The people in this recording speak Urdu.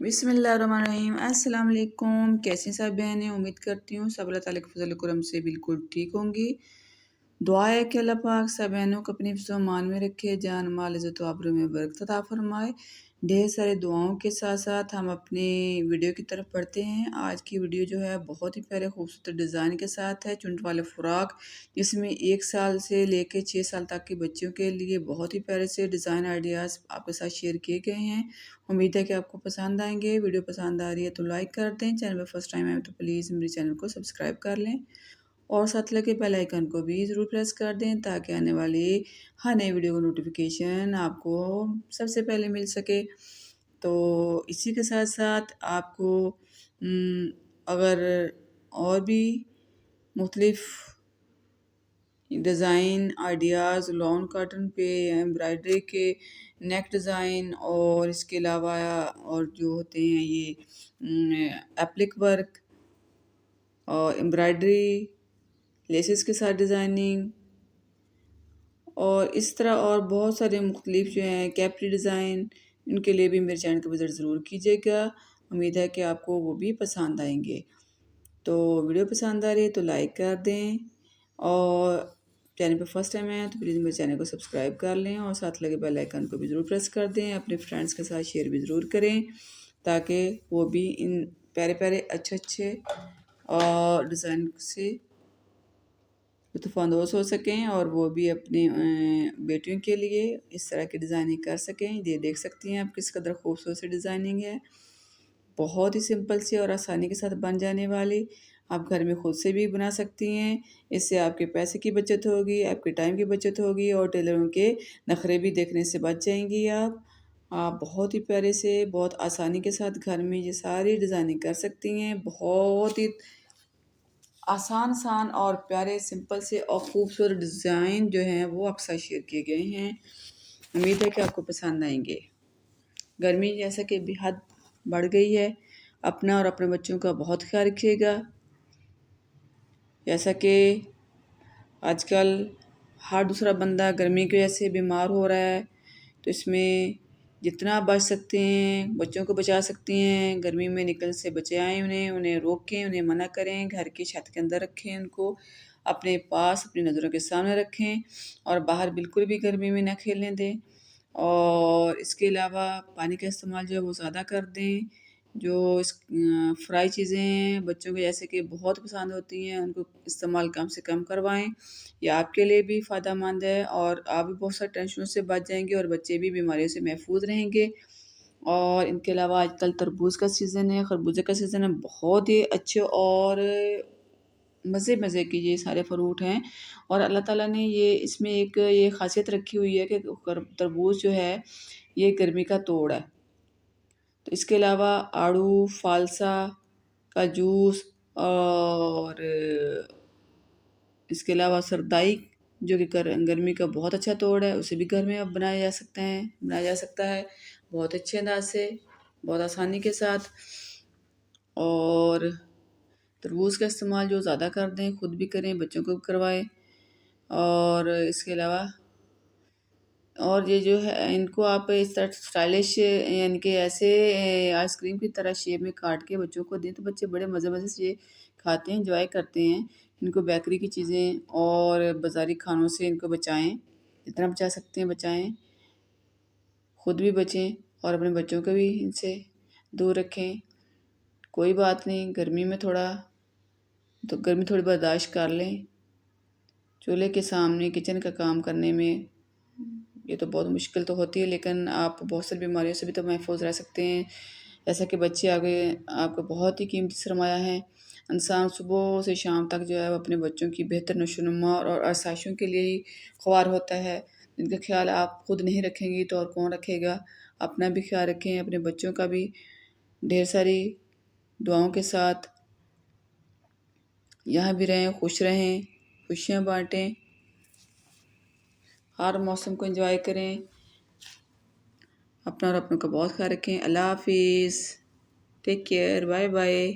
بسم اللہ الرحمن الرحیم۔ السلام علیکم، کیسی ہیں سب بہنیں؟ امید کرتی ہوں سب اللہ تعالیٰ کے فضل و کرم سے بالکل ٹھیک ہوں گی۔ دعا ہے کہ اللہ پاک سب بہنوں کو اپنی حفظ و امان میں رکھے، جان مال عزت و آبرو میں برکت عطا فرمائے۔ ڈھیر سارے دعاؤں کے ساتھ ساتھ ہم اپنی ویڈیو کی طرف پڑھتے ہیں۔ آج کی ویڈیو جو ہے بہت ہی پیارے خوبصورت ڈیزائن کے ساتھ ہے، چنٹ والے فراق، جس میں 1 سال سے لے کے 6 سال تک کے بچوں کے لیے بہت ہی پیارے سے ڈیزائن آئیڈیاز آپ کے ساتھ شیئر کیے گئے ہیں۔ امید ہے کہ آپ کو پسند آئیں گے۔ ویڈیو پسند آ رہی ہے تو لائک کر دیں، چینل میں فرسٹ ٹائم آئے تو پلیز میرے چینل کو سبسکرائب کر لیں اور ساتھ لگے بیل آئیکن کو بھی ضرور پریس کر دیں تاکہ آنے والی ہر نئی ویڈیو کا نوٹیفیکیشن آپ کو سب سے پہلے مل سکے۔ تو اسی کے ساتھ ساتھ آپ کو اگر اور بھی مختلف ڈیزائن آئیڈیاز لون کاٹن پہ ایمبرائڈری کے نیک ڈیزائن اور اس کے علاوہ اور جو ہوتے ہیں یہ ایپلک ورک اور ایمبرائڈری لیسز کے ساتھ ڈیزائننگ اور اس طرح اور بہت سارے مختلف جو ہیں کیپری ڈیزائن، ان کے لیے بھی میرے چینل کو وزٹ ضرور کیجیے گا۔ امید ہے کہ آپ کو وہ بھی پسند آئیں گے۔ تو ویڈیو پسند آ رہی ہے تو لائک کر دیں اور چینل پہ فرسٹ ٹائم آئے تو پلیز میرے چینل کو سبسکرائب کر لیں اور ساتھ لگے بیل آئیکن کو بھی ضرور پریس کر دیں۔ اپنے فرینڈس کے ساتھ شیئر بھی ضرور کریں تاکہ وہ بھی ان پیارے پیارے اچھے اور ڈیزائن سے لطف اندوز ہو سکیں اور وہ بھی اپنے بیٹیوں کے لیے اس طرح کی ڈیزائننگ کر سکیں۔ یہ دیکھ سکتی ہیں آپ کس قدر خوبصورت سی ڈیزائننگ ہے، بہت ہی سمپل سی اور آسانی کے ساتھ بن جانے والی۔ آپ گھر میں خود سے بھی بنا سکتی ہیں، اس سے آپ کے پیسے کی بچت ہوگی، آپ کے ٹائم کی بچت ہوگی اور ٹیلروں کے نخرے بھی دیکھنے سے بچ جائیں گی۔ آپ بہت ہی پیارے سے بہت آسانی کے ساتھ گھر میں یہ ساری ڈیزائننگ کر سکتی ہیں۔ بہت ہی آسان اور پیارے سمپل سے اور خوبصورت ڈیزائن جو ہیں وہ آپ کے ساتھ شیئر کیے گئے ہیں۔ امید ہے کہ آپ کو پسند آئیں گے۔ گرمی جیسا کہ بے حد بڑھ گئی ہے، اپنا اور اپنے بچوں کا بہت خیال رکھیے گا۔ جیسا کہ آج کل ہر دوسرا بندہ گرمی کی وجہ سے بیمار ہو رہا ہے، تو اس میں جتنا بچ سکتے ہیں بچوں کو بچا سکتی ہیں۔ گرمی میں نکلنے سے بچائیں، انہیں روکیں، انہیں منع کریں، گھر کی چھت کے اندر رکھیں، ان کو اپنے پاس اپنی نظروں کے سامنے رکھیں اور باہر بالکل بھی گرمی میں نہ کھیلنے دیں۔ اور اس کے علاوہ پانی کا استعمال جو ہے وہ زیادہ کر دیں۔ جو فرائی چیزیں ہیں بچوں کو جیسے کہ بہت پسند ہوتی ہیں، ان کو استعمال کم سے کم کروائیں۔ یہ آپ کے لیے بھی فائدہ مند ہے اور آپ بھی بہت سارے ٹینشنوں سے بچ جائیں گے اور بچے بھی بیماریوں سے محفوظ رہیں گے۔ اور ان کے علاوہ آج کل تربوز کا سیزن ہے، خربوزے کا سیزن ہے، بہت ہی اچھے اور مزے کی یہ سارے فروٹ ہیں اور اللہ تعالیٰ نے اس میں ایک یہ خاصیت رکھی ہوئی ہے کہ تربوز جو ہے یہ گرمی کا توڑ ہے۔ تو اس کے علاوہ آڑو، فالسا کا جوس اور اس کے علاوہ سردائی جو کہ گرمی کا بہت اچھا توڑ ہے، اسے بھی گھر میں اب بنایا جا سکتا ہے بہت اچھے انداز سے، بہت آسانی کے ساتھ۔ اور تربوز کا استعمال جو زیادہ کر دیں، خود بھی کریں، بچوں کو بھی کروائیں۔ اور اس کے علاوہ اور یہ جو ہے ان کو آپ اس طرح اسٹائلش یعنی کہ ایسے آئس کریم کی طرح شیپ میں کاٹ کے بچوں کو دیں تو بچے بڑے مزے سے کھاتے ہیں، انجوائے کرتے ہیں۔ ان کو بیکری کی چیزیں اور بازاری کھانوں سے ان کو بچائیں، جتنا بچا سکتے ہیں بچائیں، خود بھی بچیں اور اپنے بچوں کو بھی ان سے دور رکھیں۔ کوئی بات نہیں، گرمی تھوڑی برداشت کر لیں۔ چولہے کے سامنے کچن کا کام کرنے میں یہ تو بہت مشکل تو ہوتی ہے، لیکن آپ بہت ساری بیماریوں سے بھی تو محفوظ رہ سکتے ہیں۔ جیسا کہ بچے آگے آپ کا بہت ہی قیمتی سرمایہ ہیں۔ انسان صبح سے شام تک جو ہے وہ اپنے بچوں کی بہتر نشو و نما اور آسائشوں کے لیے ہی خوار ہوتا ہے، جن کا خیال آپ خود نہیں رکھیں گی تو اور کون رکھے گا۔ اپنا بھی خیال رکھیں، اپنے بچوں کا بھی۔ ڈھیر ساری دعاؤں کے ساتھ یہاں بھی رہیں، خوش رہیں، خوشیاں بانٹیں، ہر موسم کو انجوائے کریں، اپنا اور اپنوں کا بہت خیال رکھیں۔ اللہ حافظ، ٹیک کیئر، بائے بائے۔